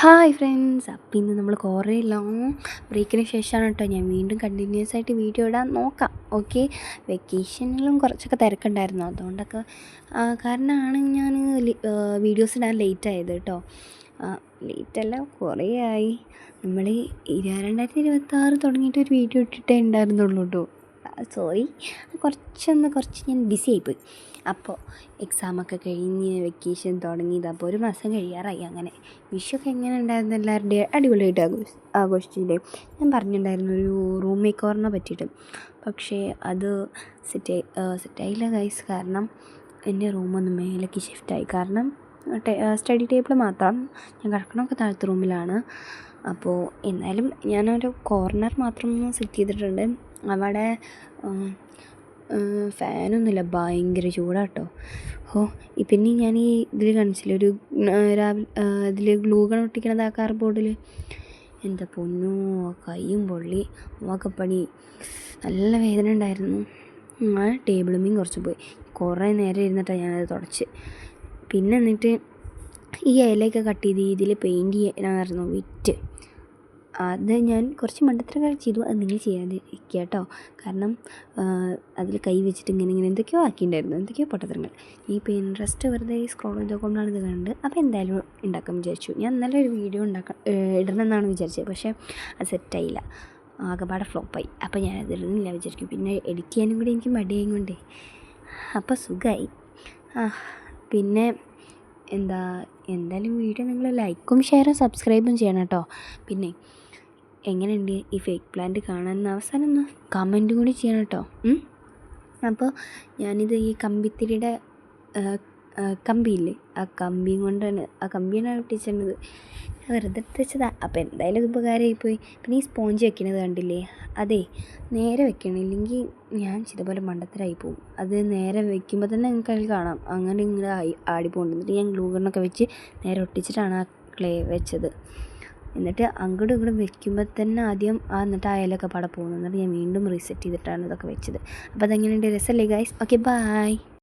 Hi friends, അപ്പം ഇന്ന് നമ്മൾ കുറേ ലോങ് ബ്രേക്കിന് ശേഷമാണ് കേട്ടോ ഞാൻ വീണ്ടും കണ്ടിന്യൂസ് ആയിട്ട് വീഡിയോ ഇടാൻ നോക്കാം. ഓക്കെ, വെക്കേഷനിലും കുറച്ചൊക്കെ തിരക്കുണ്ടായിരുന്നു, അതുകൊണ്ടൊക്കെ കാരണമാണ് ഞാൻ വീഡിയോസ് ഇടാൻ ലേറ്റായത് കേട്ടോ. ലേറ്റല്ല, കുറേ ആയി. നമ്മൾ 2026 തുടങ്ങിയിട്ട് ഒരു വീഡിയോ ഇട്ടിട്ടേ ഉണ്ടായിരുന്നുള്ളൂ കേട്ടോ. സോറി, കുറച്ച് ഞാൻ ബിസി ആയിപ്പോയി. അപ്പോൾ എക്സാമൊക്കെ കഴിഞ്ഞ് വെക്കേഷൻ തുടങ്ങിയത്, അപ്പോൾ ഒരു മാസം കഴിയാറായി. അങ്ങനെ വിഷുവൊക്കെ എങ്ങനെ ഉണ്ടായിരുന്നു? എല്ലാവരുടെയും അടിപൊളിയായിട്ട് ആഘോഷിച്ചില്ലേ? ഞാൻ പറഞ്ഞിട്ടുണ്ടായിരുന്നു ഒരു റൂം മേക്ക് ഓവറിനെ പറ്റിയിട്ട്, പക്ഷേ അത് സെറ്റായില്ല ഗൈസ്. കാരണം എൻ്റെ റൂമൊന്ന് മേലേക്ക് ഷിഫ്റ്റായി. കാരണം സ്റ്റഡി ടേബിൾ മാത്രം, ഞാൻ കിടക്കണമൊക്കെ താഴത്തെ റൂമിലാണ്. അപ്പോൾ എന്നാലും ഞാനൊരു കോർണർ മാത്രം സെറ്റ് ചെയ്തിട്ടുണ്ട്. അവിടെ ഫാനൊന്നുമില്ല, ഭയങ്കര ചൂടാണ് കേട്ടോ. പിന്നെ ഞാൻ ഈ ഇതിൽ കാണിച്ചില്ല, ഒരു ഇതിൽ ഗ്ലൂ ഗൺ ഒട്ടിക്കണത്, ആ കാർ ബോർഡിൽ. എന്താ പൊന്നോ, കയ്യും പൊള്ളി, പണി, നല്ല വേദന ഉണ്ടായിരുന്നു. ആ ടേബിളുമ്മേയും കുറച്ച് പോയി. കുറേ നേരം ഇരുന്നിട്ടാണ് ഞാനത് തുടച്ച്. പിന്നെ എന്നിട്ട് ഈ ഇലയൊക്കെ കട്ട് ചെയ്ത് ഇതിൽ പെയിൻറ്റ് ചെയ്യാനായിരുന്നു വിറ്റ്. അത് ഞാൻ കുറച്ച് മണ്ടത്തരങ്ങൾ ചെയ്തു, അത് നിങ്ങൾ ചെയ്യാതിരിക്കുക കേട്ടോ. കാരണം അതിൽ കൈ വെച്ചിട്ട് ഇങ്ങനെ എന്തൊക്കെയോ ആക്കിയിട്ടുണ്ടായിരുന്നു, എന്തൊക്കെയോ പൊട്ടത്തരങ്ങൾ. ഈ പിൻട്രസ്റ്റ് വെറുതെ സ്ക്രോൾ ചെയ്തുകൊണ്ടാണ് ഇത് കണ്ടത്. അപ്പോൾ എന്തായാലും ഉണ്ടാക്കാൻ വിചാരിച്ചു. ഞാൻ ഇന്നലെ ഒരു വീഡിയോ ഇടണമെന്നാണ് വിചാരിച്ചത്, പക്ഷേ അത് സെറ്റായില്ല, ആകെപ്പാടെ ഫ്ലോപ്പായി. അപ്പോൾ ഞാനത് ഇടുന്നില്ല വിചാരിക്കും. പിന്നെ എഡിറ്റ് ചെയ്യാനും കൂടി എനിക്ക് മടിയായും കൊണ്ടേ, അപ്പോൾ സുഖമായി. പിന്നെ എന്തായാലും വീഡിയോ നിങ്ങൾ ലൈക്കും ഷെയറും സബ്സ്ക്രൈബും ചെയ്യണം കേട്ടോ. പിന്നെ എങ്ങനെയുണ്ട് ഈ ഫേക്ക് പ്ലാന്റ് കാണാൻ? അവസാനം ഒന്ന് കമൻറ്റും കൂടി ചെയ്യണം കേട്ടോ. അപ്പോൾ ഞാനിത് ഈ കമ്പിത്തിരിയുടെ കമ്പിയില്ലേ, ആ കമ്പിയാണ് ഒട്ടിച്ചത്. വെറുതെ വെച്ചതാണ്. അപ്പോൾ എന്തായാലും ഇത് ഉപകാരമായിപ്പോയി. പിന്നെ ഈ സ്പോഞ്ച് വെക്കണത് കണ്ടില്ലേ, അതേ നേരെ വെക്കണം, ഇല്ലെങ്കിൽ ഞാൻ ഇതുപോലെ മണ്ടത്തരായി പോകും. അത് നേരെ വെക്കുമ്പോൾ തന്നെ നിങ്ങൾക്ക് അതിൽ കാണാം, അങ്ങനെ ഇങ്ങനെ ആടിപ്പോകുന്നുണ്ട്. എന്നിട്ട് ഞാൻ ഗ്ലൂ ഗണ്ണൊക്കെ വെച്ച് നേരെ ഒട്ടിച്ചിട്ടാണ് ആ ക്ലേ വെച്ചത്. എന്നിട്ട് അങ്ങോട്ടും ഇങ്ങോട്ടും വെക്കുമ്പോൾ തന്നെ ആദ്യം എന്നിട്ട് ആ ഇലയൊക്കെ പാടെ പോകുന്നു. എന്നിട്ട് ഞാൻ വീണ്ടും റീസെറ്റ് ചെയ്തിട്ടാണ് ഇതൊക്കെ വെച്ചത്. അപ്പോൾ അതെങ്ങനെയുണ്ട്? രസമല്ലേ ഗൈസ്? Okay, by.